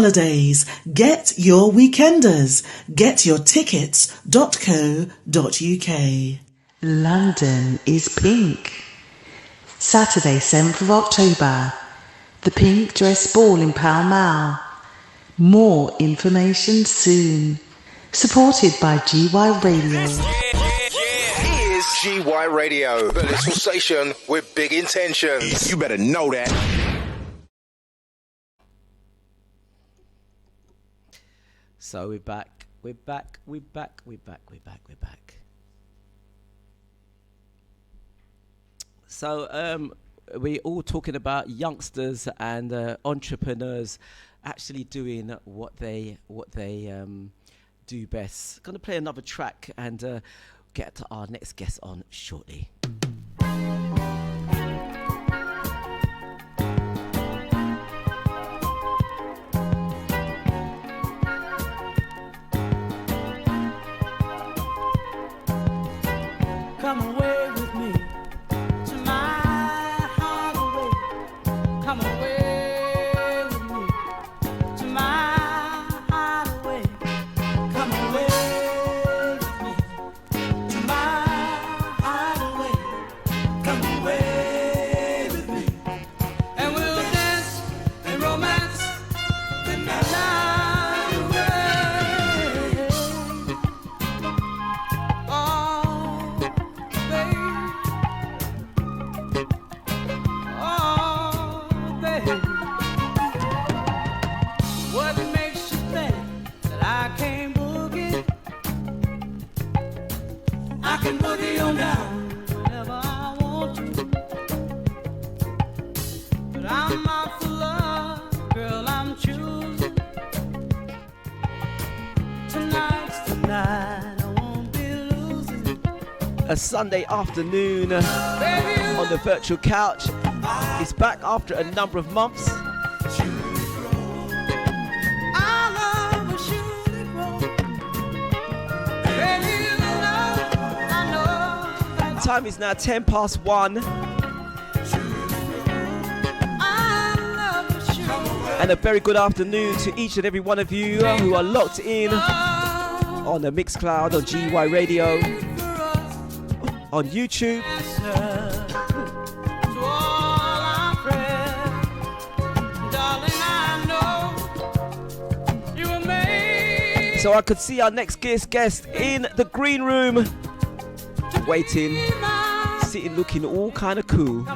Holidays. Get your weekenders. Get your tickets.co.uk. London is pink. Saturday, 7th of October. The Pink Dress Ball in Pall Mall. More information soon. Supported by GY Radio. Here's GY Radio, the little station with big intentions. You better know that. So we're back. So we're all talking about youngsters and entrepreneurs actually doing what they do best. Gonna play another track and get to our next guest on shortly. Come away with me to my hideaway. Come away with me to my hideaway. Come away with me to my hideaway. Come away with me, and we'll dance and romance the night away. Oh, baby, what makes you think that I can't boogie? I can boogie on down whenever I want to, but I'm not for love, girl, I'm choosing. Tonight's the night, I won't be losing. A Sunday afternoon on the virtual couch. It's back after a number of months. Time is now 10 past 1. And a very good afternoon to each and every one of you who are locked in on the Mixcloud, on GY Radio, on YouTube. So I could see our next guest in the green room, waiting, sitting, looking all kind of cool,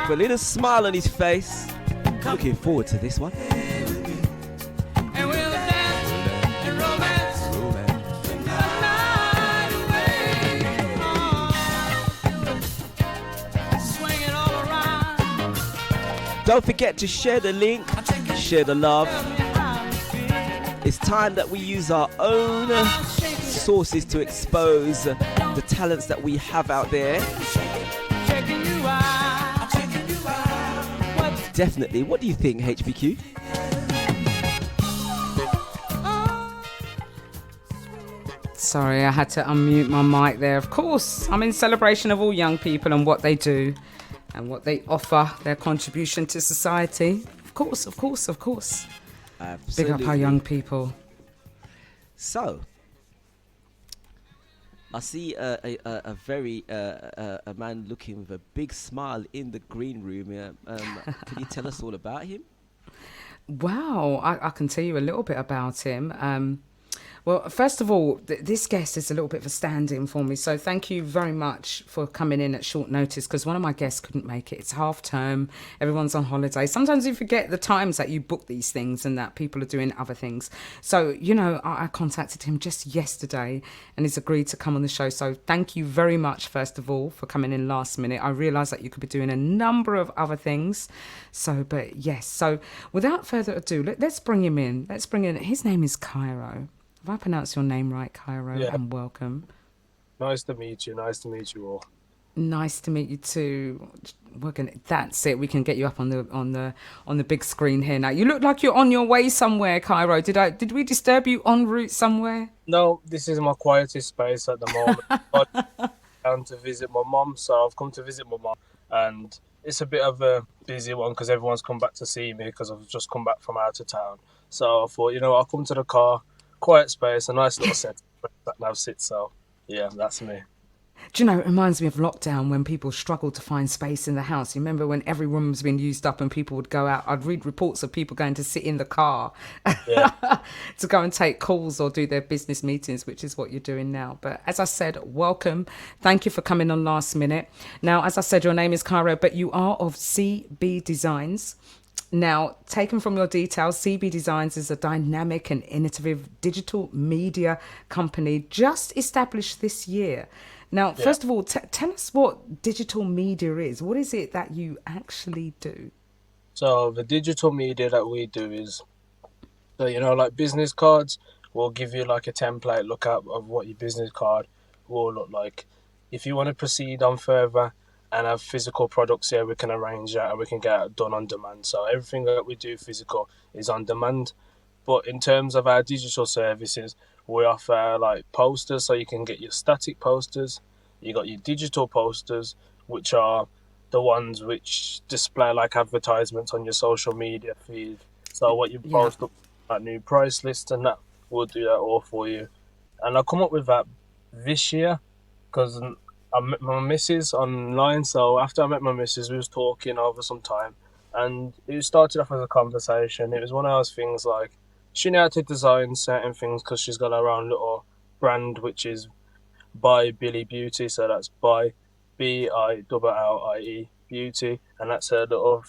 with a little smile on his face. Looking forward to this one. Don't forget to share the link, share the love. It's time that we use our own sources to expose the talents that we have out there. Definitely. What do you think, HBQ? Sorry, I had to unmute my mic there. Of course, I'm in celebration of all young people and what they do and what they offer, their contribution to society. Of course. Absolutely. Big up our young people. So, I see a man looking with a big smile in the green room. Can you tell us all about him? Wow, I can tell you a little bit about him. Well, first of all, this guest is a little bit of a stand-in for me. So thank you very much for coming in at short notice, because one of my guests couldn't make it. It's half term. Everyone's on holiday. Sometimes you forget the times that you book these things and that people are doing other things. So, I contacted him just yesterday and he's agreed to come on the show. So thank you very much, first of all, for coming in last minute. I realised that you could be doing a number of other things. So without further ado, let's bring him in. His name is Cairo. Have I pronounced your name right, Cairo? Yeah. And welcome. Nice to meet you. Nice to meet you all. Nice to meet you too. That's it. We can get you up on the big screen here now. You look like you're on your way somewhere, Cairo. Did we disturb you en route somewhere? No, this is my quietest space at the moment. I'm down to visit my mum, so I've come to visit my mum, and it's a bit of a busy one because everyone's come back to see me because I've just come back from out of town. So I thought, I'll come to the car, quiet space, a nice little set that now sits. So yeah, that's me. Do you know, it reminds me of lockdown when people struggled to find space in the house. You remember when every room was being used up and people would go out? I'd read reports of people going to sit in the car Yeah. to go and take calls or do their business meetings, which is what you're doing now. But as I said, welcome. Thank you for coming on last minute. Now, as I said, your name is Cairo, but you are of CB Designs. Now, taken from your details, CB Designs is a dynamic and innovative digital media company just established this year. Now, first of all, tell us what digital media is. What is it that you actually do? So the digital media that we do is, so like business cards, we'll give you like a template look up of what your business card will look like. If you want to proceed on further and have physical products here, we can arrange that and we can get it done on demand. So everything that we do physical is on demand. But in terms of our digital services, we offer like posters, so you can get your static posters. You got your digital posters, which are the ones which display like advertisements on your social media feed. So what you post up, like new price lists and that, we'll do that all for you. And I come up with that this year because I met my missus online. So after I met my missus, we was talking over some time, and it started off as a conversation. It was one of those things like she knew how to design certain things because she's got her own little brand, which is By Billie Beauty. So that's by BILLIE Beauty, and that's her little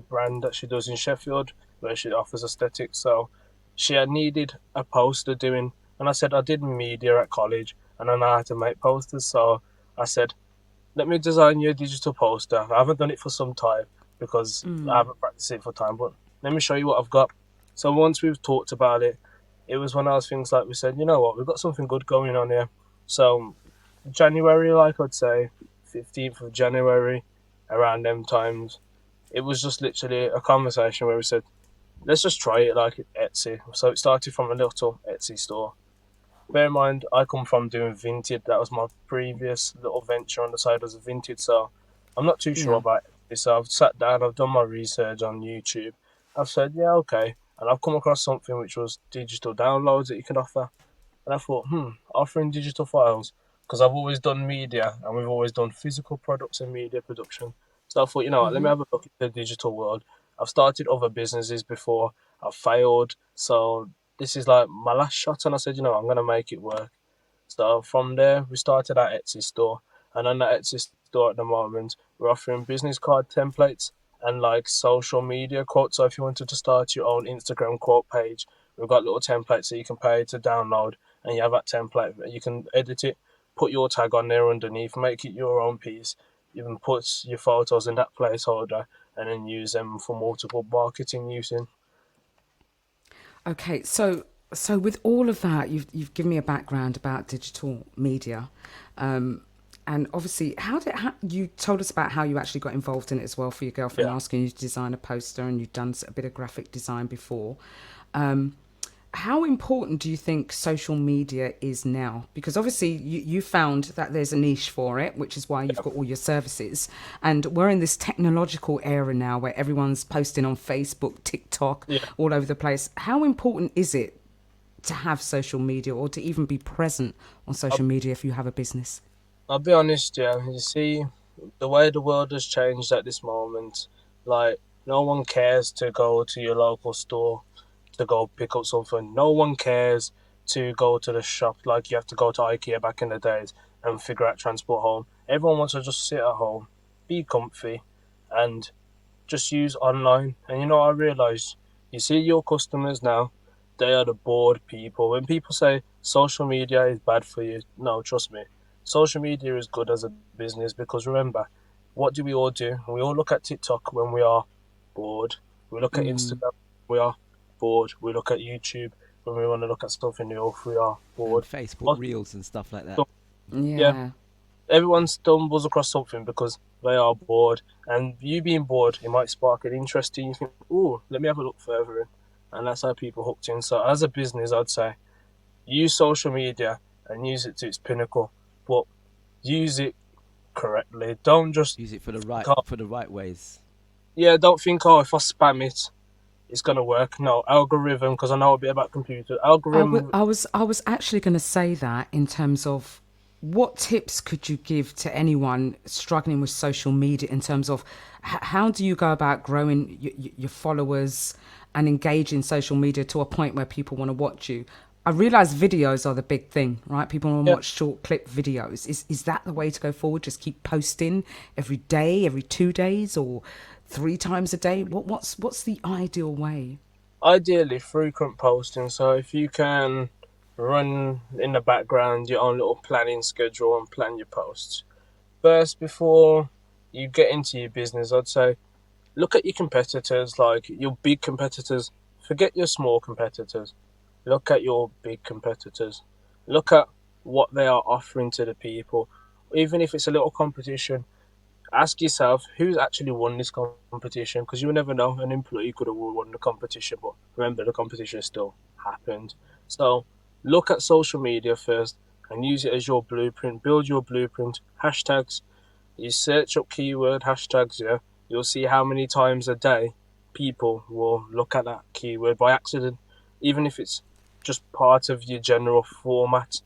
brand that she does in Sheffield, where she offers aesthetics. So she had needed a poster doing, and I said I did media at college, and I know how to make posters. So I said, let me design you a digital poster. I haven't done it for some time because I haven't practiced it for time, but let me show you what I've got. So once we've talked about it, it was one of those things like we said, you know what, we've got something good going on here. So January, like I'd say 15th of January, around them times, it was just literally a conversation where we said, let's just try it like Etsy. So it started from a little Etsy store. Bear in mind, I come from doing Vinted. That was my previous little venture on the side was Vinted. So I'm not too sure about it. So I've sat down, I've done my research on YouTube. I've said, yeah, okay. And I've come across something which was digital downloads that you can offer. And I thought, offering digital files, because I've always done media and we've always done physical products and media production. So I thought, you know what, let me have a look at the digital world. I've started other businesses before, I've failed. So this is like my last shot. And I said, I'm going to make it work. So from there, we started our Etsy store. And on that Etsy store at the moment, we're offering business card templates and like social media quotes. So if you wanted to start your own Instagram quote page, we've got little templates that you can pay to download, and you have that template. You can edit it, put your tag on there underneath, make it your own piece. You can put your photos in that placeholder and then use them for multiple marketing using. Okay, so with all of that, you've given me a background about digital media, and obviously, how you told us about how you actually got involved in it as well for your girlfriend asking you to design a poster, and you've done a bit of graphic design before. How important do you think social media is now? Because obviously you found that there's a niche for it, which is why you've got all your services. And we're in this technological era now where everyone's posting on Facebook, TikTok, all over the place. How important is it to have social media or to even be present on social media if you have a business? I'll be honest, you see, the way the world has changed at this moment, like, no one cares to go to your local store to go pick up something. No one cares to go to the shop like you have to go to IKEA back in the days and figure out transport home. Everyone wants to just sit at home, be comfy, and just use online. And I realised, you see your customers now, they are the bored people. When people say social media is bad for you, no, trust me. Social media is good as a business because remember, what do? We all look at TikTok when we are bored. We look at Instagram when we are bored. We look at YouTube when we want to look at something new if we are bored. And Facebook Reels and stuff like that. Yeah. Everyone stumbles across something because they are bored. And you being bored, it might spark an interest in you. You think, oh, let me have a look further in. And that's how people hooked in. So as a business, I'd say, use social media and use it to its pinnacle. But use it correctly. Don't just Use it for the right ways. don't think, oh, if I spam it, it's gonna work. No, algorithm, because I know a bit about computer. Algorithm. I was actually going to say that in terms of what tips could you give to anyone struggling with social media in terms of how do you go about growing your followers and engaging social media to a point where people want to watch you? I realize videos are the big thing, right? People want to watch short clip videos. Is that the way to go forward? Just keep posting every day, every 2 days, or 3 times a day? What's the ideal way? Ideally, frequent posting. So if you can run in the background your own little planning schedule and plan your posts. First, before you get into your business, I'd say look at your competitors, like your big competitors. Forget your small competitors. Look at your big competitors. Look at what they are offering to the people. Even if it's a little competition, ask yourself who's actually won this competition, because you will never know. An employee could have won the competition, but remember, the competition still happened. So look at social media first and use it as your blueprint. Build your blueprint. Hashtags. You search up keyword hashtags, you'll see how many times a day people will look at that keyword by accident, even if it's just part of your general format.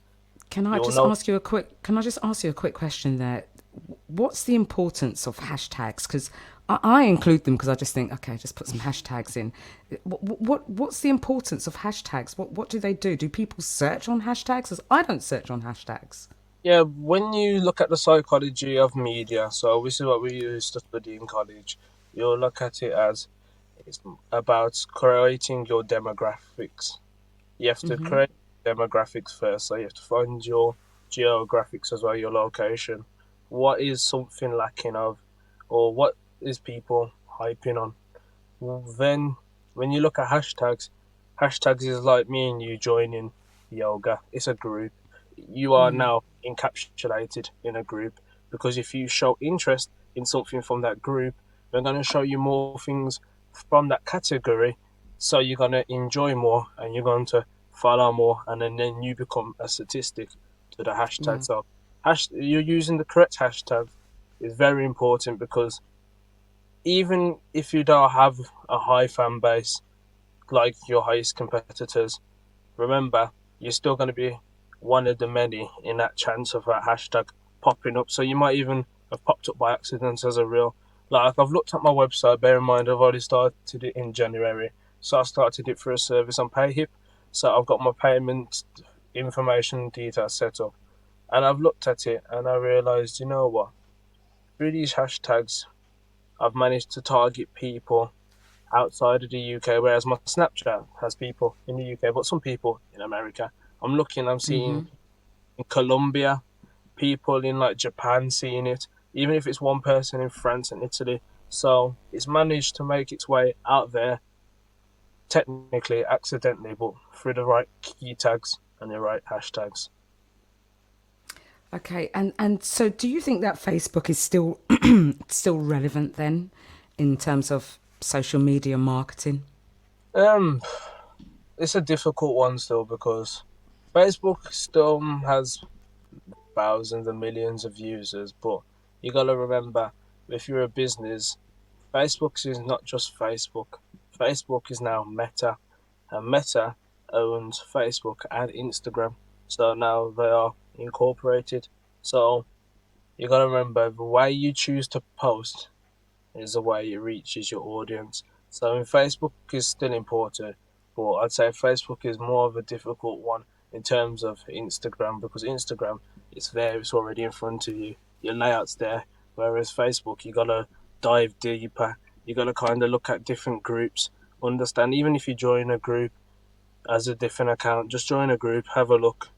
Can I just ask you a quick question there? What's the importance of hashtags? Because I include them because I just think, okay, just put some hashtags in. What's the importance of hashtags? What do they do? Do people search on hashtags? 'Cause I don't search on hashtags. Yeah, when you look at the psychology of media, so this is what we used to study in college, you'll look at it as it's about creating your demographics. You have to create demographics first, so you have to find your geographics as well, your location. What is something lacking of, or what is people hyping on? Then, when you look at hashtags is like me and you joining yoga. It's a group. You are now encapsulated in a group, because if you show interest in something from that group, they're going to show you more things from that category, so you're going to enjoy more and you're going to follow more, and then you become a statistic to the hashtag. So you're using the correct hashtag is very important, because even if you don't have a high fan base like your highest competitors, remember, you're still going to be one of the many in that chance of that hashtag popping up. So you might even have popped up by accident as a reel. Like, I've looked at my website, bear in mind I've already started it in January, so I started it for a service on PayHip. So I've got my payment information details set up, and I've looked at it and I realised, you know what, through these hashtags I've managed to target people outside of the UK, whereas my Snapchat has people in the UK, but some people in America. I'm seeing in Colombia, people in like Japan seeing it, even if it's one person in France and Italy. So it's managed to make its way out there, technically accidentally, but through the right key tags and the right hashtags. Okay, and so do you think that Facebook is still still relevant then in terms of social media marketing? It's a difficult one still, because Facebook still has thousands and millions of users, but you gotta remember, if you're a business, Facebook is not just Facebook. Facebook is now Meta, and Meta owns Facebook and Instagram, so now they are incorporated. So you gotta remember, the way you choose to post is the way it reaches your audience. So Facebook is still important, but I'd say Facebook is more of a difficult one in terms of Instagram, because Instagram, it's there, it's already in front of you, your layout's there. Whereas Facebook, you gotta dive deeper, you gotta kind of look at different groups, understand, even if you join a group as a different account, just join a group, have a look,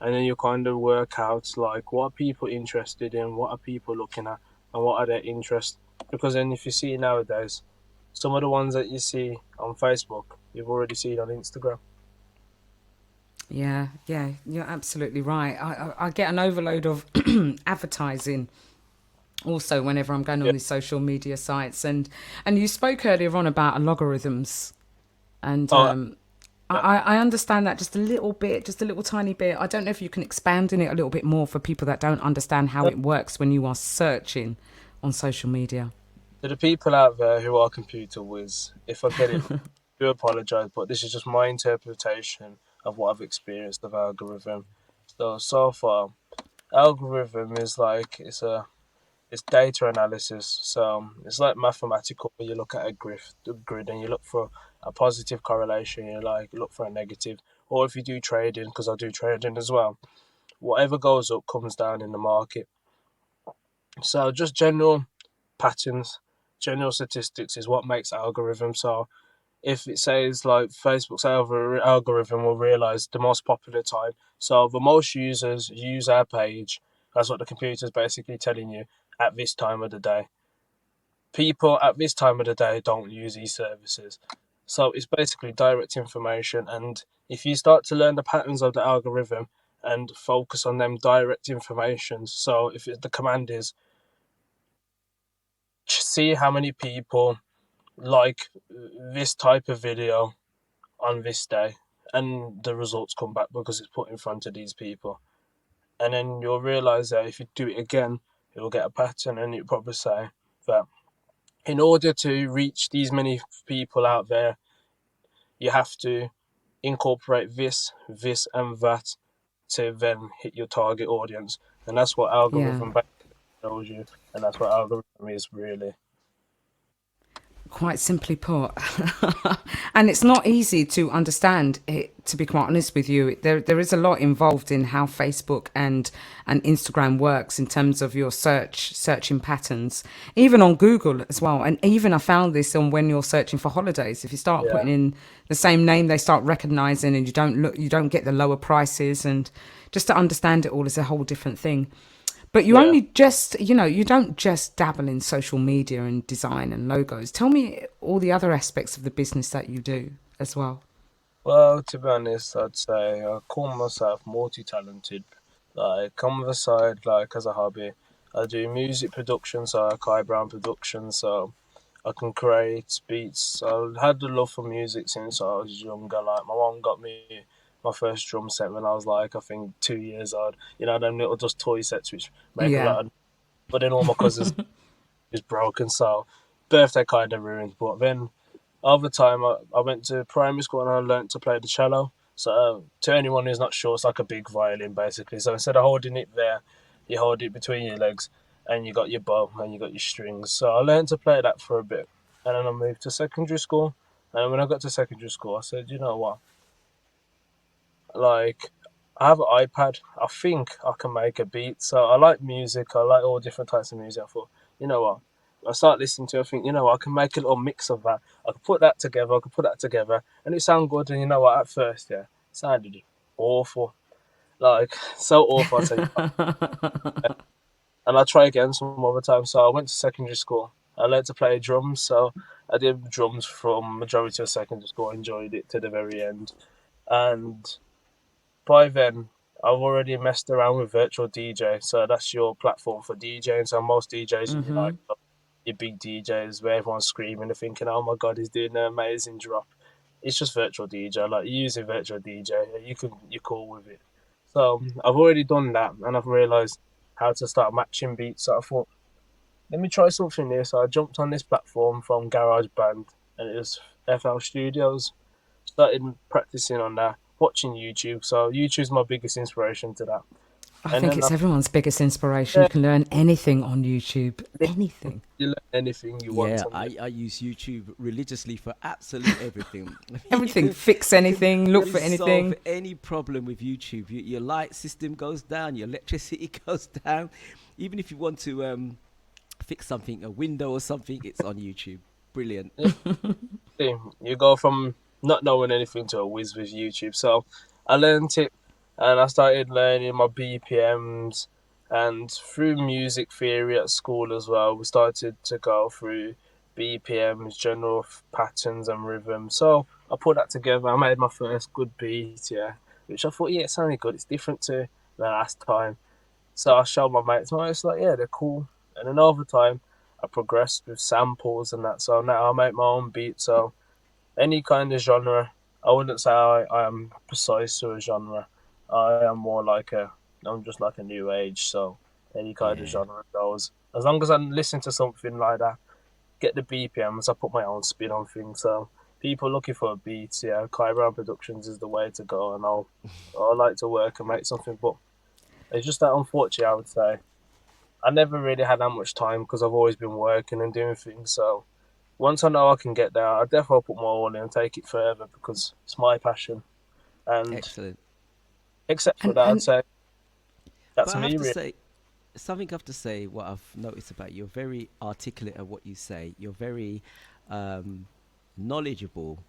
and then you kind of work out like what are people interested in, what are people looking at, and what are their interests. Because then if you see nowadays, some of the ones that you see on Facebook, you've already seen on Instagram. Yeah, you're absolutely right. I get an overload of advertising also whenever I'm going on these social media sites. And you spoke earlier on about algorithms and I understand that just a little bit, just a little tiny bit. I don't know if you can expand on it a little bit more for people that don't understand how it works when you are searching on social media. To the people out there who are computer whiz, if I get it, I do apologise, but this is just my interpretation of what I've experienced of algorithm. So far, algorithm is like it's data analysis. So it's like mathematical. You look at a grid and you look for a positive correlation. You look for a negative. Or if you do trading, because I do trading as well, whatever goes up comes down in the market. So just general patterns, general statistics is what makes algorithm. So if it says like Facebook's algorithm will realize the most popular time, so the most users use our page, that's what the computer's basically telling you at this time of the day. People at this time of the day don't use these services. So it's basically direct information. And if you start to learn the patterns of the algorithm and focus on them direct information, so if the command is see how many people like this type of video on this day, and the results come back because it's put in front of these people. And then you'll realize that if you do it again, you'll get a pattern, and you'll probably say that in order to reach these many people out there, you have to incorporate this, and that to then hit your target audience. And that's what algorithm shows you, and that's what algorithm is really. Quite simply put. And it's not easy to understand it, to be quite honest with you. There is a lot involved in how Facebook and Instagram works in terms of your searching patterns, even on Google as well. And even I found this on when you're searching for holidays. If you start putting in the same name, they start recognizing, and you don't get the lower prices. And just to understand it all is a whole different thing. But you only just, you don't just dabble in social media and design and logos. Tell me all the other aspects of the business that you do as well. Well, to be honest, I'd say I call myself multi-talented. Like, on the side, like, as a hobby, I do music production, so I Kai Brown production, so I can create beats. I've had the love for music since I was younger. Like, my mom got me my first drum set when I was like, I think 2 years old. Them little just toy sets which make a lot of... But then all my cousins is broken, so birthday kind of ruined. But then over time, I went to primary school and I learnt to play the cello. So to anyone who's not sure, it's like a big violin basically. So instead of holding it there, you hold it between your legs and you got your bow and you got your strings. So I learned to play that for a bit. And then I moved to secondary school. And when I got to secondary school, I said, you know what? Like, I have an iPad. I think I can make a beat. So I like music. I like all different types of music. I thought, you know what? I start listening to it. I think, I can make a little mix of that. I can put that together. And it sounded good. And you know what? At first, it sounded awful. Like, so awful. I tell you. And I'll try again some other time. So I went to secondary school. I learned to play drums. So I did drums from majority of secondary school. I enjoyed it to the very end. And by then, I've already messed around with virtual DJ. So that's your platform for DJing. So most DJs, your big DJs, where everyone's screaming and thinking, oh my God, he's doing an amazing drop. It's just virtual DJ. Like, you use a virtual DJ, you're cool with it. So I've already done that, and I've realised how to start matching beats. So I thought, let me try something new. So I jumped on this platform from GarageBand, and it was FL Studios. Started practicing on that, watching YouTube. So YouTube's my biggest inspiration to that. I think it's everyone's biggest inspiration. You can learn anything on YouTube. Anything. You learn anything you want. Yeah, I use YouTube religiously for absolutely everything. Everything. Fix anything, look for anything. Solve any problem with YouTube. Your light system goes down, your electricity goes down. Even if you want to fix something, a window or something, it's on YouTube. Brilliant. You go from not knowing anything to a whiz with YouTube. So I learned it. And I started learning my BPMs, and through music theory at school as well, we started to go through BPMs, general patterns and rhythm. So I put that together. I made my first good beat, which I thought, it sounded good. It's different to the last time. So I showed my mates, and I was like, they're cool. And then over time, I progressed with samples and that. So now I make my own beat. So any kind of genre, I wouldn't say I am precise to a genre. I am more like I'm just like a new age, so any kind of Yeah. genre goes. As long as I listen to something like that, get the BPMs, I put my own spin on things. So people looking for beats, yeah, Kai Brown Productions is the way to go, and I'll like to work and make something, but it's just that unfortunately, I would say. I never really had that much time because I've always been working and doing things. So once I know I can get there, I definitely put my all in and take it further because it's my passion. And Excellent. except for And that, I'd and say But that's I have me, to really. say, something I have to say, what I've noticed about you, you're very articulate at what you say. You're very um, knowledgeable.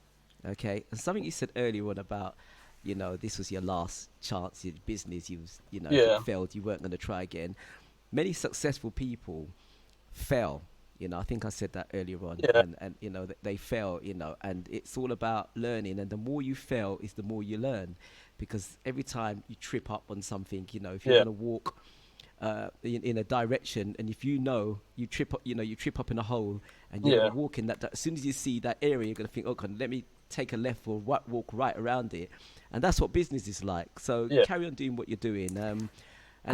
Okay, and something you said earlier on about, this was your last chance in business. If it Yeah, failed, you weren't going to try again. Many successful people fail. I think I said that earlier on, yeah, and they fail. And it's all about learning. And the more you fail, is the more you learn, because every time you trip up on something, if you're yeah, gonna walk in a direction, and if you trip up, you trip up in a hole, and you're yeah, gonna walk in that. As soon as you see that area, you're gonna think, okay, let me take a left or walk right around it, and that's what business is like. So yeah. carry on doing what you're doing, and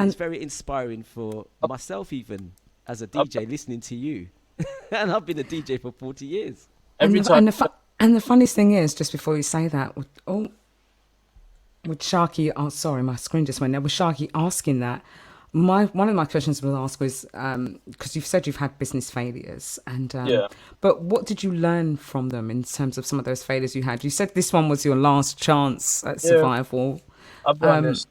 it's and very inspiring for myself, even as a I, DJ, listening to you. And I've been a DJ for 40 years. and every time. and the funniest thing is, just before you say that, with Sharky, oh sorry, my screen just went there. With Sharky asking that, one of my questions will ask was because you've said you've had business failures, and Yeah, but what did you learn from them in terms of some of those failures you had? You said this one was your last chance at yeah. survival. I'll be Um, honest.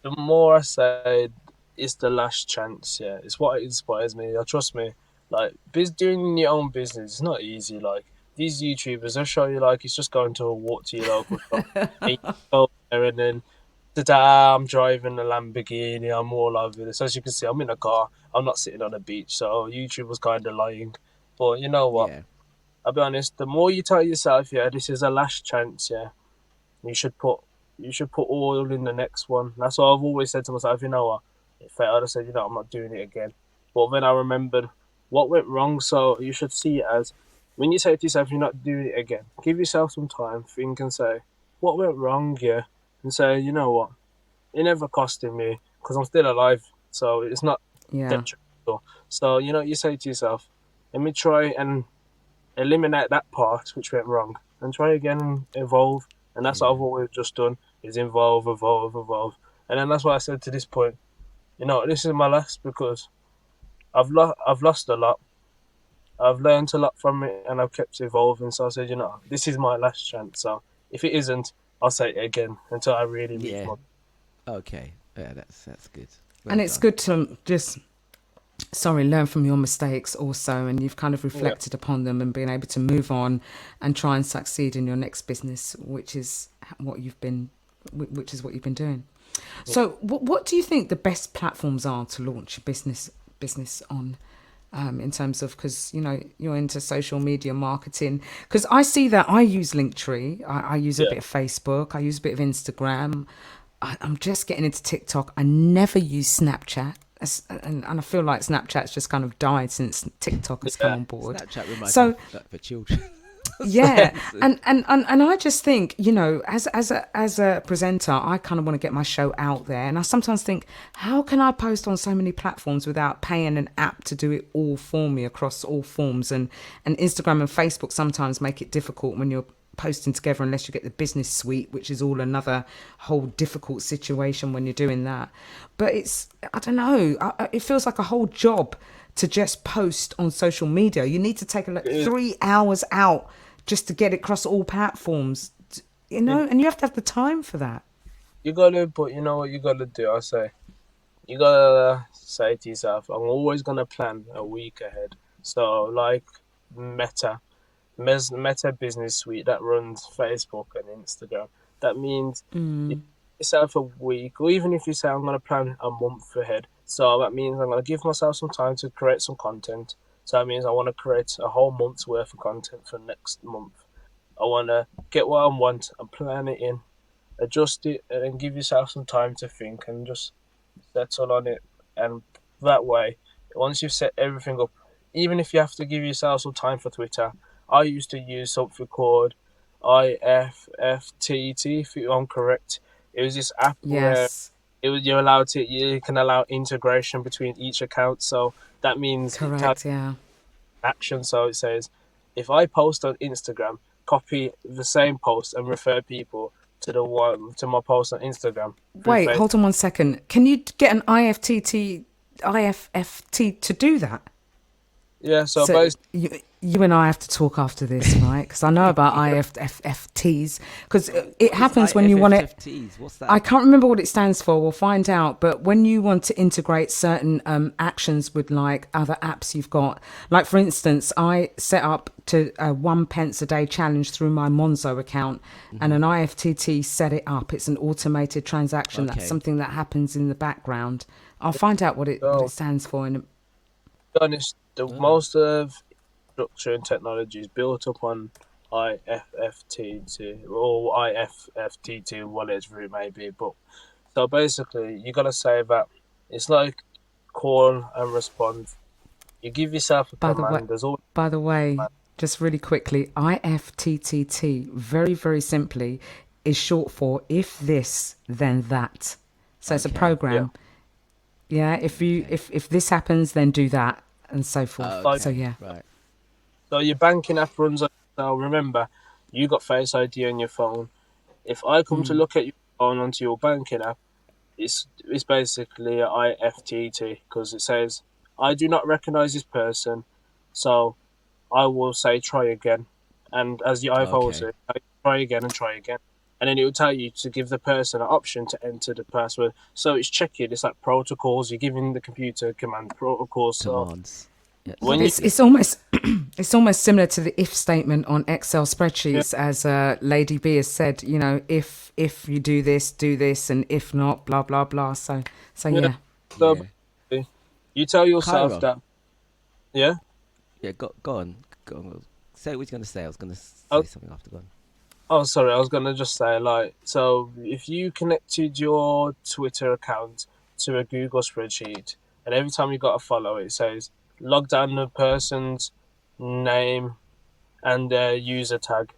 The more I say, it's the last chance. Yeah, it's what inspires me. Trust me. Like, doing your own business is not easy. Like these YouTubers, they'll show you like it's just going to a walk to your local shop, and you go there, and then today I'm driving a Lamborghini. I'm all over this. As you can see, I'm in a car. I'm not sitting on a beach. So YouTube was kind of lying. But you know what? Yeah, I'll be honest. The more you tell yourself, yeah, this is a last chance. Yeah, you should put all in the next one. That's what I've always said to myself. You know what? It failed. I said, I'm not doing it again. But then I remembered what went wrong. So you should see it as when you say to yourself, you're not doing it again. Give yourself some time, think, and say what went wrong. Yeah, and say, you know what? It never costed me because I'm still alive. So it's not yeah, detrimental. So you say to yourself, let me try and eliminate that part which went wrong and try again and evolve. And that's what yeah, I've always just done is evolve, evolve, evolve. And then that's why I said to this point, this is my last because I've lost a lot. I've learned a lot from it and I've kept evolving. So I said, this is my last chance. So if it isn't, I'll say it again until I really reach yeah. my. Okay, yeah, that's good. Well and it's done. good to just learn from your mistakes also, and you've kind of Yeah, reflected upon them and been able to move on and try and succeed in your next business, which is which is what you've been doing. So what do you think the best platforms are to launch a business on, in terms of, because you're into social media marketing? Because I see that I use Linktree, I use a yeah. bit of Facebook, I use a bit of Instagram. I'm just getting into TikTok. I never use Snapchat. And I feel like Snapchat's just kind of died since TikTok has come Yeah. on board. Snapchat reminds me So of that for children. yeah, and I just think, as a presenter, I kind of want to get my show out there, and I sometimes think, how can I post on so many platforms without paying an app to do it all for me across all forms? And Instagram and Facebook sometimes make it difficult when you're posting together, unless you get the business suite, which is all another whole difficult situation when you're doing that. But I don't know, it feels like a whole job to just post on social media. You need to take 3 hours out just to get it across all platforms, You, and you have to have the time for that. you gotta, but you know what you gotta do? I say, you gotta say to yourself, I'm always gonna plan a week ahead. So, like Meta Business Suite that runs Facebook and Instagram. That means you give yourself a week, or even if you say I'm going to plan a month ahead. So that means I'm going to give myself some time to create some content. So that means I want to create a whole month's worth of content for next month. I want to get what I want and plan it in, adjust it, and then give yourself some time to think and just settle on it. And that way, once you've set everything up, even if you have to give yourself some time for Twitter, I used to use something called IFFTT, if I'm correct. It was this app where Yes, you can allow integration between each account. So that means it tells correct. Yeah. action. So it says, if I post on Instagram, copy the same post and refer people to my post on Instagram through Wait, Facebook. hold on one second. Can you get an IFFT to do that? Yeah. So So basically, you and I have to talk after this, right? Because I know about IFFTs. Because it happens when you want to. IFFTs, what's that? I can't remember what it stands for. We'll find out. But when you want to integrate certain actions with like other apps you've got, like for instance, I set up to a 1 pence a day challenge through my Monzo account, and an IFTT set it up. It's an automated transaction. Okay. That's something that happens in the background. I'll find out what it stands for. to be honest, most of infrastructure and technology is built up on IFFTT or IFFTT, whatever it may be. But so basically, you got to say that it's like call and response. You give yourself a By the way, command. There's always By the way, just really quickly, IFTTT, very, very simply, is short for if this, then that. So it's a program. Yeah, if this happens, then do that, and so forth. okay. So yeah, Right. so your banking app runs on. Now remember, you got Face ID on your phone. If I come to look at your phone onto your banking app, it's basically a IFTT because it says I do not recognize this person, so I will say try again, and as your iPhone will Okay. say, try again and try again, and then it will tell you to give the person an option to enter the password. So it's checking. It's like protocols. You're giving the computer command protocols. So Commands. Yeah, when you it's almost it's almost similar to the if statement on Excel spreadsheets, as Lady B has said. You know, if you do this, and if not, blah blah blah. So yeah. so Yeah. basically, you tell yourself Cairo. that yeah. Yeah, go on. Go on. Say what you're going to say. I was going to say Oh. something after. Go on. Oh, sorry. I was gonna just say, like, so if you connected your Twitter account to a Google spreadsheet, and every time you got a follow, it says log down the person's name and their user tag,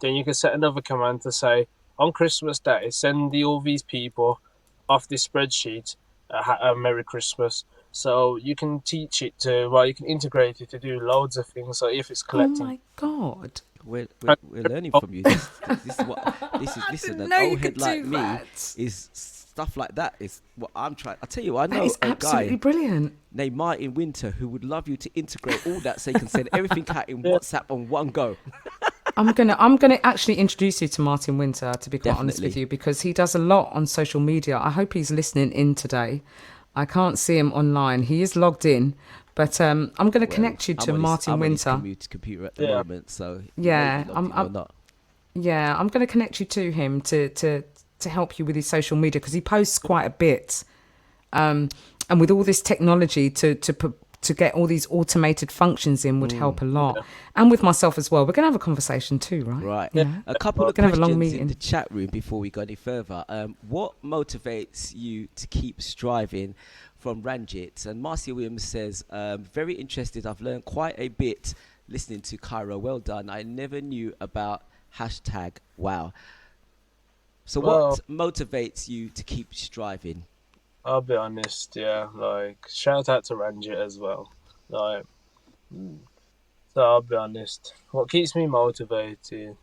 then you can set another command to say on Christmas Day, send all these people off this spreadsheet a Merry Christmas. So you can teach it to, well, you can integrate it to do loads of things. So if it's Oh collecting, my god! We're learning from you. This is what this is. Listen, an know you old could head like do me that. is stuff like that. Is what I'm trying. I tell you, I That know is a absolutely guy brilliant. named Martin Winter who would love you to integrate all that, so you can send everything out in WhatsApp on one go. I'm gonna actually introduce you to Martin Winter, to be quite honest with Definitely. you, because he does a lot on social media. I hope he's listening in today. I can't see him online. He is logged in, but I'm going to connect you to Martin I'm Winter. on his computer at the Yeah. moment, so he Yeah, may be logged in or not. Yeah, I'm going to connect you to him to help you with his social media, because he posts quite a bit. And with all this technology to get all these automated functions in would help a lot. And with myself as well. We're going to have a conversation too, right? Right. You know? A couple of Gonna have a long questions in meeting. the chat room before we go any further. What motivates you to keep striving? From Ranjit. And Marcia Williams says, very interested. I've learned quite a bit listening to Cairo. Well done. I never knew about #wow. So Well- what motivates you to keep striving? I'll be honest, yeah. Like, shout out to Ranjit as well. Like, so I'll be honest. What keeps me motivated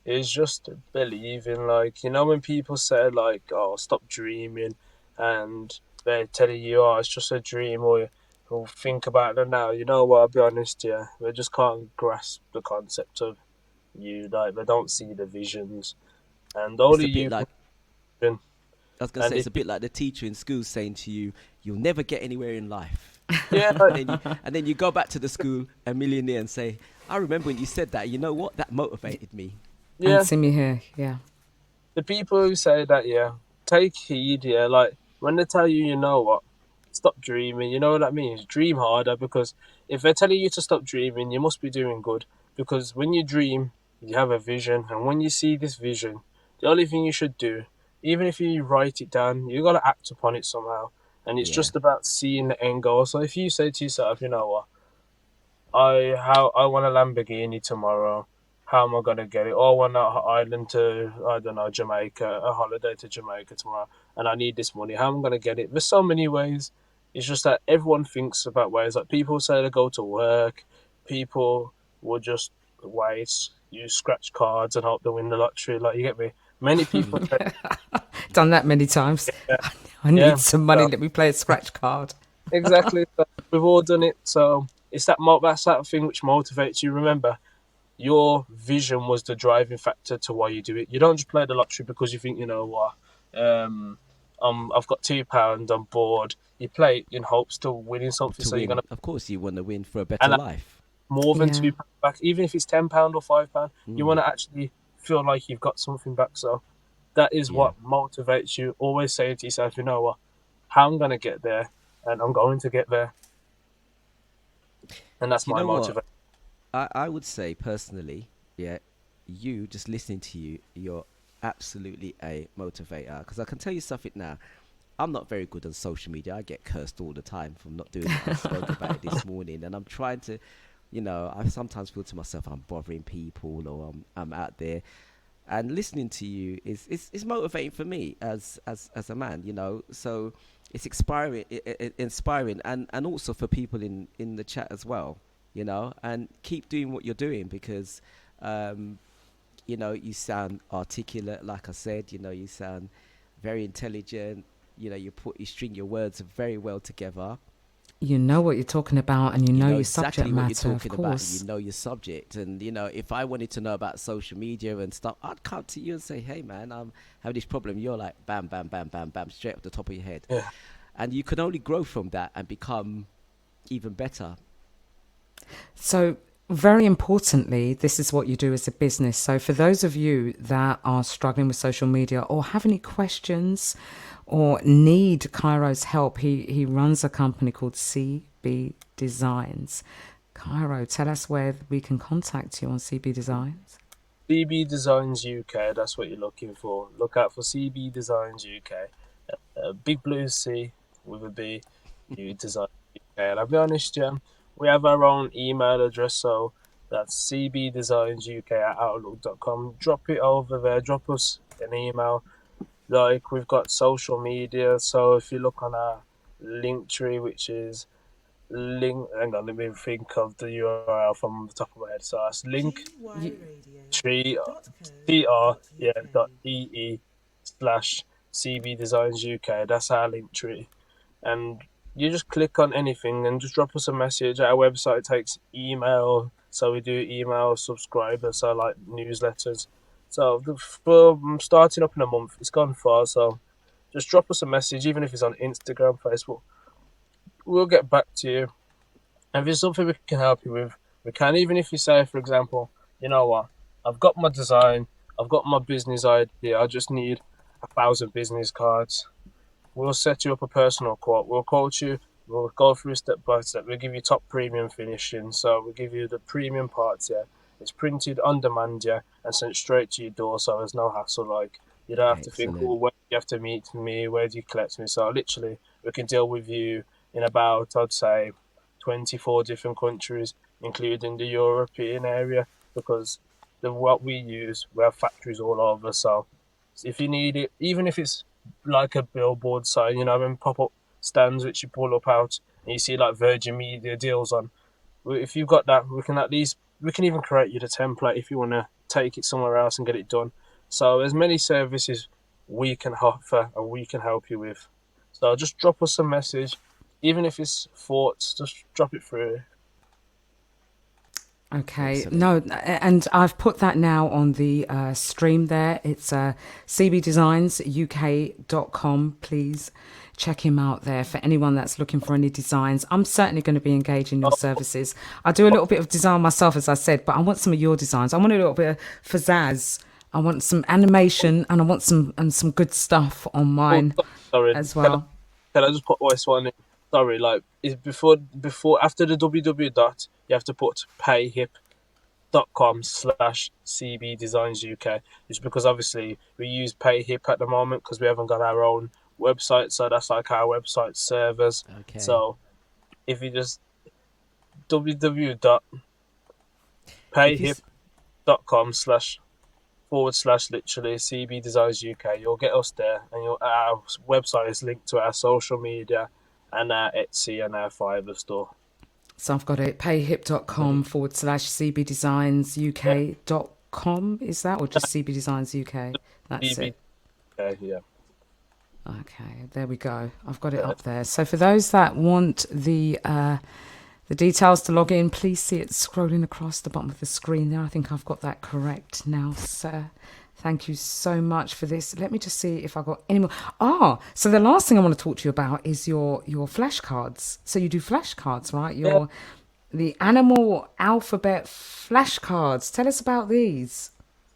is just believing. Like, you know, when people say, like, oh, stop dreaming, and they're telling you, oh, it's just a dream, or think about it now. You know what? I'll be honest, yeah. They just can't grasp the concept of you. Like, they don't see the visions. And It's only a bit you like, can. I was going to And say, it's if- a bit like the teacher in school saying to you, you'll never get anywhere in life. Yeah, And then you go back to the school, a millionaire, and say, I remember when you said that. You know what? That motivated me. yeah. And see me here, yeah. The people who say that, yeah, take heed, yeah. Like, when they tell you, you know what, stop dreaming, you know what that means? Dream harder, because if they're telling you to stop dreaming, you must be doing good. Because when you dream, you have a vision, and when you see this vision, the only thing you should do, even if you write it down, you got to act upon it somehow. And it's Yeah. just about seeing the end goal. So if you say to yourself, you know what, I want a Lamborghini tomorrow. how am I gonna get it? Oh, I want an island to, I don't know, Jamaica, a holiday to Jamaica tomorrow, and I need this money. How am I gonna get it? There's so many ways. It's just that everyone thinks about ways. Like people say they go to work, people will just wait, use scratch cards and hope they win the lottery. Like you get me? Many people say, Done that many times. yeah, I need yeah. some money. So, Let me play a scratch card. exactly. So we've all done it. So it's that's that thing which motivates you. Remember, your vision was the driving factor to why you do it. You don't just play the lottery because you think, you know what, I've got £2, I'm bored. You play it in hopes to winning something. To So you're win, gonna of course, you want to win for a better and life. more than Yeah. £2 back, even if it's £10 or £5. You want to actually feel like you've got something back. So that is what motivates you. Always saying to yourself, you know what, how I'm gonna get there, and I'm going to get there, and that's You my know what? motivation. I would say personally, yeah, you just listening to you, you're absolutely a motivator. Because I can tell you something now. I'm not very good on social media. I get cursed all the time from not doing it. I spoke about it this morning, and I'm trying to, I sometimes feel to myself I'm bothering people or I'm out there. And listening to you is motivating for me as a man, So it's inspiring, and also for people in the chat as well, And keep doing what you're doing because, you sound articulate, like I said. You sound very intelligent. You string your words very well together. You know what you're talking about, and you know your exactly subject what matter, you're of talking about. course. You know your subject, and if I wanted to know about social media and stuff, I'd come to you and say, "Hey, man, I'm having this problem." You're like, bam, bam, bam, bam, bam, straight off the top of your head, Yeah. and you can only grow from that and become even better. So, very importantly, this is what you do as a business. So, for those of you that are struggling with social media or have any questions or need Cairo's help, he runs a company called CB Designs. Cairo, tell us where we can contact you on CB Designs. CB Designs UK, that's what you're looking for. Look out for CB Designs UK. Big blue C with a B, you Design UK. And I'll be honest, we have our own email address, so that's cbdesignsuk@outlook.com. Drop it over there, drop us an email. Like, we've got social media, so if you look on our link tree, which is hang on, let me think of the URL from the top of my head. So that's link tree .ee/CB Designs UK. That's our link tree, and you just click on anything and just drop us a message. Our website takes email, so we do email subscribers, so like newsletters. So for starting up in a month, it's gone far. So just drop us a message, even if it's on Instagram, Facebook. We'll get back to you. And if there's something we can help you with, we can. Even if you say, for example, you know what, I've got my design, I've got my business idea, I just need 1,000 business cards. We'll set you up a personal quote. We'll quote you. We'll go through step by step. We'll give you top premium finishing. So we'll give you the premium parts, yeah. It's printed on demand, yeah, and sent straight to your door, so there's no hassle. Like, you don't have to think, Excellent. where do you have to meet me? Where do you collect me? So literally, we can deal with you in about, I'd say, 24 different countries, including the European area, because what we use, we have factories all over. So if you need it, even if it's like a billboard sign, and pop-up stands which you pull up out and you see like Virgin Media deals on, if you've got that, we can even create you the template if you want to take it somewhere else and get it done. So there's many services we can offer and we can help you with. So just drop us a message, even if it's thoughts, just drop it through. Okay, Excellent. no, and I've put that now on the stream there. It's cbdesignsuk.com. Please check him out there for anyone that's looking for any designs. I'm certainly going to be engaging your services. I do a little bit of design myself, as I said, but I want some of your designs. I want a little bit of pizzazz. I want some animation, and I want some good stuff on mine Sorry, as well. Can I just put voice one in? Sorry, like, is before after the www dot, you have to put payhip.com/CB Designs UK. It's because obviously we use Payhip at the moment because we haven't got our own website, so that's like our website servers. Okay. So if you just If you s- hip.com// literally CB Designs UK. You'll get us there, and our website is linked to our social media and our Etsy and our Fiverr store. So I've got it, payhip.com /cbdesignsuk.com. Is that, or just CB Designs UK? That's CB, it. okay, yeah. Okay, there we go. I've got it up there. So for those that want the details to log in, please see it scrolling across the bottom of the screen there. I think I've got that correct now, sir. Thank you so much for this. Let me just see if I've got any more. So the last thing I want to talk to you about is your flashcards. So you do flashcards, right? The animal alphabet flashcards. Tell us about these.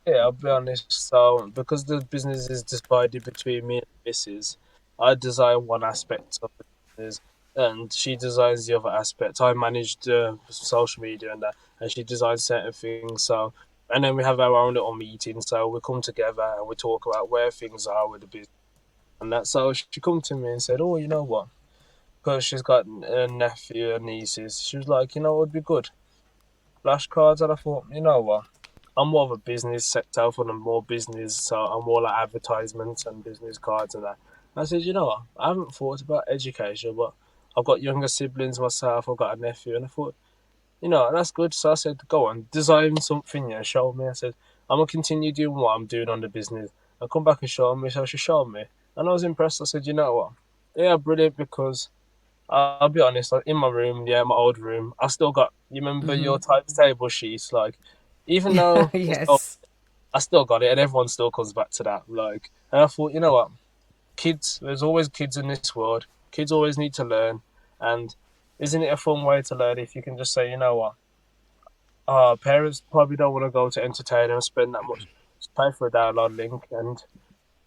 Yeah, I'll be honest. So, because the business is divided between me and Mrs., I design one aspect of the business, and she designs the other aspect. I manage the social media and that, and she designs certain things. So, and then we have our own little meeting. So we come together and we talk about where things are with the business, and that. So she come to me and said, "Oh, you know what? Because she's got a nephew and nieces, she was like, you know, it would be good flashcards." And I thought, you know what? I'm more of a business sector for them, more business, so I'm more like advertisements and business cards and that. And I said, you know what? I haven't thought about education, but I've got younger siblings myself, I've got a nephew, and I thought, you know, that's good. So I said, go on, design something, yeah, show me. I said, I'm going to continue doing what I'm doing on the business. I come back and show me, so she showed me. And I was impressed. I said, you know what? Yeah, brilliant, because I'll be honest, like in my room, yeah, my old room, I still got, you remember your types table sheets, like, even though Yes. I still got it, and everyone still comes back to that. Like, and I thought, you know what, kids, there's always kids in this world. Kids always need to learn, and isn't it a fun way to learn if you can just say, you know what, parents probably don't want to go to entertain and spend that much. Just pay for a download link, and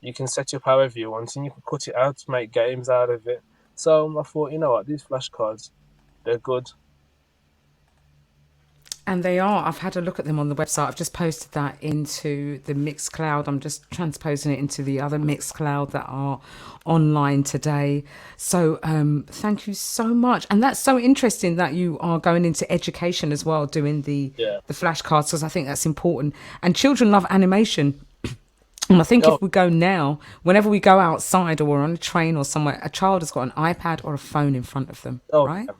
you can set up however you want, and you can cut it out to make games out of it. So I thought, you know what, these flashcards, they're good. And they are. I've had a look at them on the website. I've just posted that into the Mixcloud. I'm just transposing it into the other Mixcloud that are online today. So thank you so much. And that's so interesting that you are going into education as well, doing the flashcards, because I think that's important. And children love animation. And I think if we go now, whenever we go outside or we're on a train or somewhere, a child has got an iPad or a phone in front of them, right? Yeah.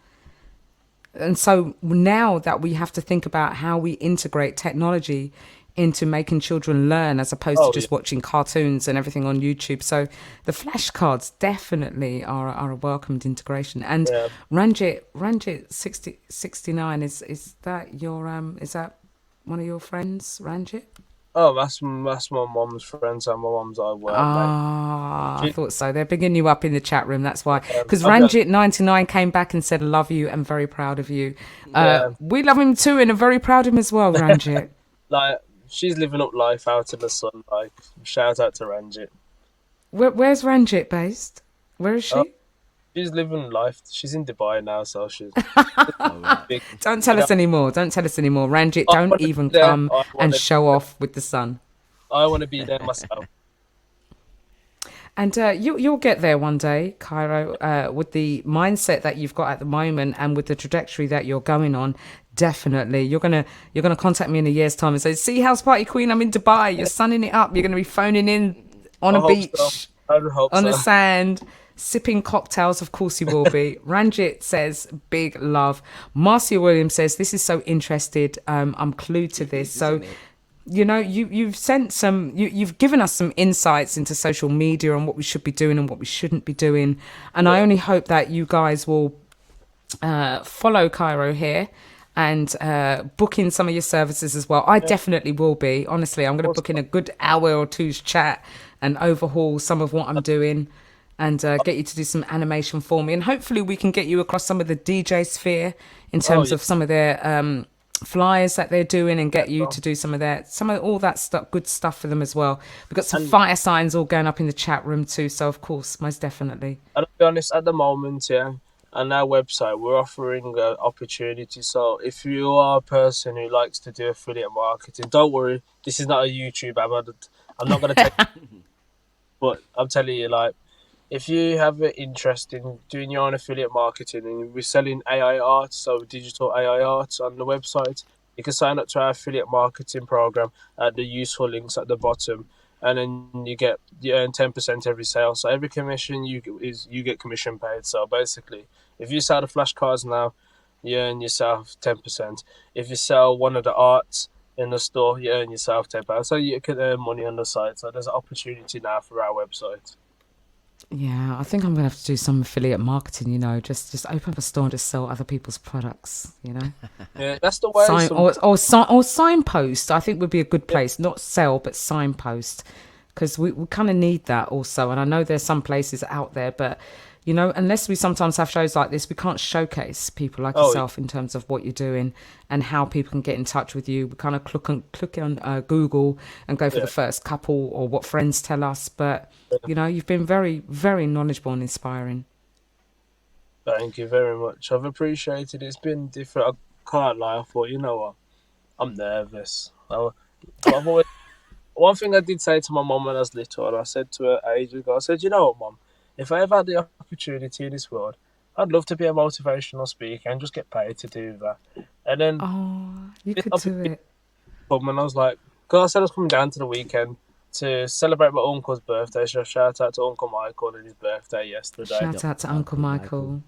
And so now that we have to think about how we integrate technology into making children learn as opposed to just watching cartoons and everything on YouTube. So the flashcards definitely are a welcomed integration. And Ranjit 6069, is that your is that one of your friends, Ranjit? Oh, that's my mum's friends and my mum's I work. I thought so. They're bigging you up in the chat room. That's why. Because Ranjit99 came back and said, love you and very proud of you. We love him too and are very proud of him as well, Ranjit. Like, she's living up life out in the sun. Like, shout out to Ranjit. Where's Ranjit based? Where is she? She's living life. She's in Dubai now, so she's... Don't tell us anymore. Don't tell us anymore. Ranjit, don't even come and show off with the sun. I want to be there myself. And you'll get there one day, Cairo, with the mindset that you've got at the moment and with the trajectory that you're going on. Definitely, you're gonna contact me in a year's time and say, "See, House Party Queen, I'm in Dubai. You're sunning it up. You're gonna be phoning in on a beach, on the sand." Sipping cocktails, of course you will be. Ranjit says, big love. Marcia Williams says, this is so interested. I'm clued to this. So, you know, you've sent some, you've given us some insights into social media and what we should be doing and what we shouldn't be doing. And I only hope that you guys will follow Cairo here and book in some of your services as well. I definitely will be. Honestly, I'm going to book in a good hour or two's chat and overhaul some of what I'm doing. And get you to do some animation for me. And hopefully we can get you across some of the DJ sphere in terms of some of their flyers that they're doing and get you to do some of all that stuff, good stuff for them as well. We've got some fire signs all going up in the chat room too. So, of course, most definitely. And I'll be honest, at the moment, on our website, we're offering opportunity. So if you are a person who likes to do affiliate marketing, don't worry. This is not a YouTube. I'm not going to take but I'm telling you, like, if you have an interest in doing your own affiliate marketing and we're selling AI art, so digital AI art on the website, You can sign up to our affiliate marketing program at the useful links at the bottom, and then you earn 10% every sale. So every commission you get commission paid. So basically, if you sell the flashcards now, you earn yourself 10%. If you sell one of the arts in the store, you earn yourself £10. So you can earn money on the site. So there's an opportunity now for our website. Yeah, I think I'm gonna have to do some affiliate marketing. Just open up a store and just sell other people's products. Yeah, that's the way. Or signpost. I think would be a good place. Not sell, but signpost, because we kind of need that also. And I know there's some places out there, but unless we sometimes have shows like this, we can't showcase people like yourself in terms of what you're doing and how people can get in touch with you. We kind of click on Google and go for the first couple or what friends tell us. But, you've been very, very knowledgeable and inspiring. Thank you very much. I've appreciated it. It's been different. I can't lie. I thought, you know what? I'm nervous. One thing I did say to my mum when I was little, and I said to her ages ago, I said, you know what, Mum? If I ever had the opportunity in this world, I'd love to be a motivational speaker and just get paid to do that. And then you could do it. And I was like, because I said I was coming down to the weekend to celebrate my uncle's birthday. So shout out to Uncle Michael on his birthday yesterday. Shout out to Uncle Michael.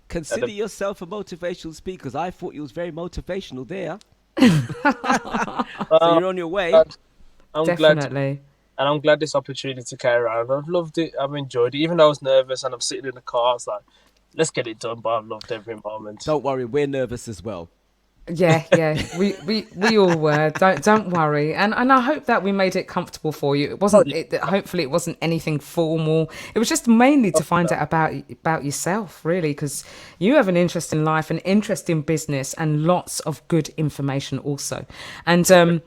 Consider yourself a motivational speaker, because I thought you was very motivational there. So you're on your way. I'm Definitely. Glad. And I'm glad this opportunity came around. I've loved it. I've enjoyed it. Even though I was nervous and I'm sitting in the car, I was like, let's get it done. But I've loved every moment. Don't worry, we're nervous as well. Yeah. We all were. Don't worry. And I hope that we made it comfortable for you. It wasn't. Hopefully, it wasn't anything formal. It was just mainly to find out about yourself, really, because you have an interest in life, an interest in business, and lots of good information also. And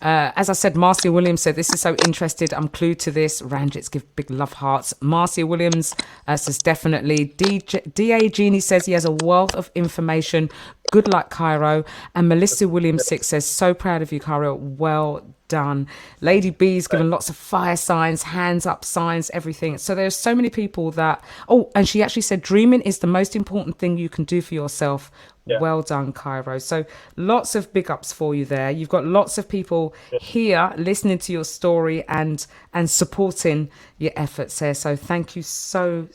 as I said, Marcia Williams said, this is so interested. I'm clued to this. Ranjit's give big love hearts. Marcia Williams says definitely. D.A. Genie says he has a wealth of information. Good luck, Cairo. And Melissa Williams 6 says, so proud of you, Cairo. Well done. Lady B's given lots of fire signs, hands up signs, everything. So there's so many people that... Oh, and she actually said, dreaming is the most important thing you can do for yourself. Yeah. Well done, Cairo. So lots of big ups for you there. You've got lots of people here listening to your story and supporting your efforts there. So thank you so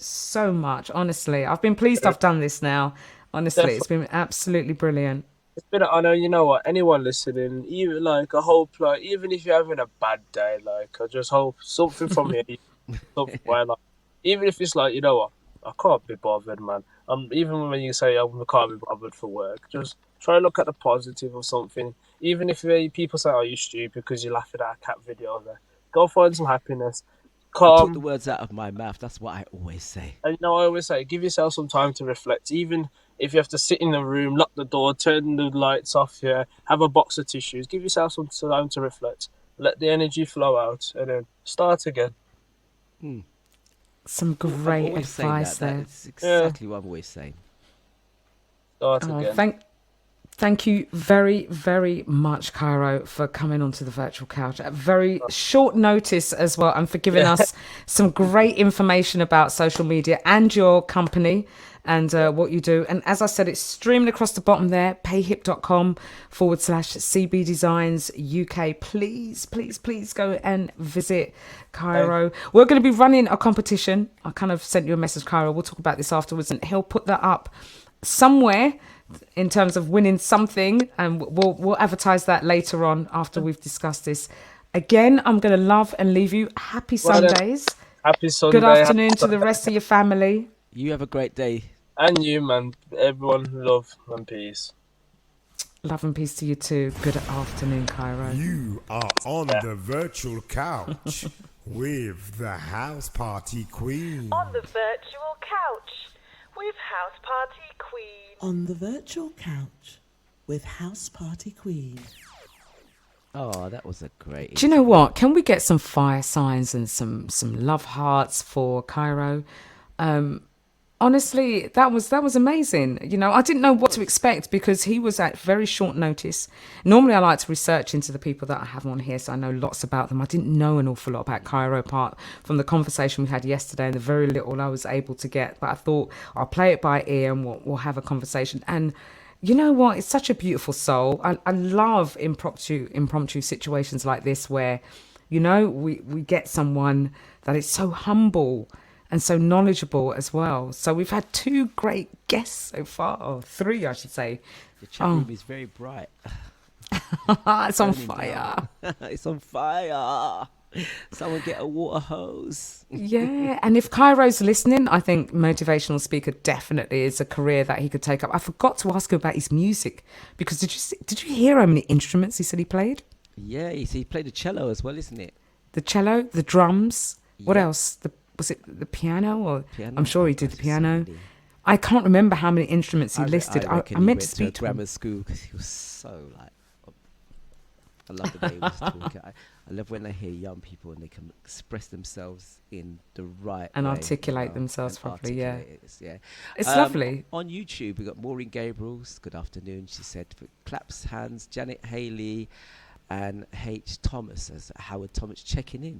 much. Honestly, I've been pleased I've done this now. Honestly, It's been absolutely brilliant. It's been an honor. You know what? Anyone listening, even like I hope, like even if you're having a bad day, like I just hope something from here, something where, like, even if it's like, you know what, I can't be bothered, man. Even when you say I can't be bothered for work, just try to look at the positive of something. Even if people say, "Oh, you're stupid," because you're laughing at a cat video, there, go find some happiness. You took the words out of my mouth. That's what I always say. And I always say, give yourself some time to reflect. Even if you have to sit in the room, lock the door, turn the lights off, have a box of tissues. Give yourself some time to reflect. Let the energy flow out, and then start again. Some great advice there. That's exactly what I'm always saying. Start again. Thank you very, very much, Cairo, for coming onto the virtual couch at very short notice as well, and for giving us some great information about social media and your company and what you do. And as I said, it's streaming across the bottom there, payhip.com/CB Designs UK. Please go and visit Cairo. We're going to be running a competition. I kind of sent you a message, Cairo. We'll talk about this afterwards, and he'll put that up somewhere in terms of winning something, and we'll advertise that later on after we've discussed this. Again, I'm going to love and leave you. Happy Sundays. Happy Sunday. Good afternoon to the rest of your family. You have a great day. And you, man. Everyone, love and peace. Love and peace to you too. Good afternoon, Cairo. You are on the virtual couch with the House Party Queen. On the virtual couch with House Party Queen. On the virtual couch with House Party Queen. Oh, that was a great... Do you know what? Can we get some fire signs and some love hearts for Cairo? Honestly, that was amazing. You know, I didn't know what to expect because he was at very short notice. Normally, I like to research into the people that I have on here, so I know lots about them. I didn't know an awful lot about Cairo apart from the conversation we had yesterday and the very little I was able to get. But I thought I'll play it by ear and we'll have a conversation. And You know what? It's such a beautiful soul. I love impromptu situations like this where, you know, we get someone that is so humble and so knowledgeable as well. So we've had 2 great guests so far, or 3, I should say. The chat room is very bright. It's on Burning fire. down. It's on fire. Someone get a water hose. Yeah, and if Cairo's listening, I think motivational speaker definitely is a career that he could take up. I forgot to ask him about his music, because did you hear how many instruments he said he played? Yeah, he played the cello as well, isn't it? The cello, the drums. What Yeah. else? Was it the piano? Or Piano, I'm sure he did the piano. Sandy. I can't remember how many instruments he listed. I, I reckon he meant went to speak to him. grammar school because he was so like. I love the way he was talking. I love when I hear young people and they can express themselves in the right And way, articulate themselves and properly, yeah. articulate it, yeah. It's lovely. On YouTube, we got Maureen Gabriels. Good afternoon. She said, claps hands. Janet Haley and H. Thomas, as Howard Thomas checking in.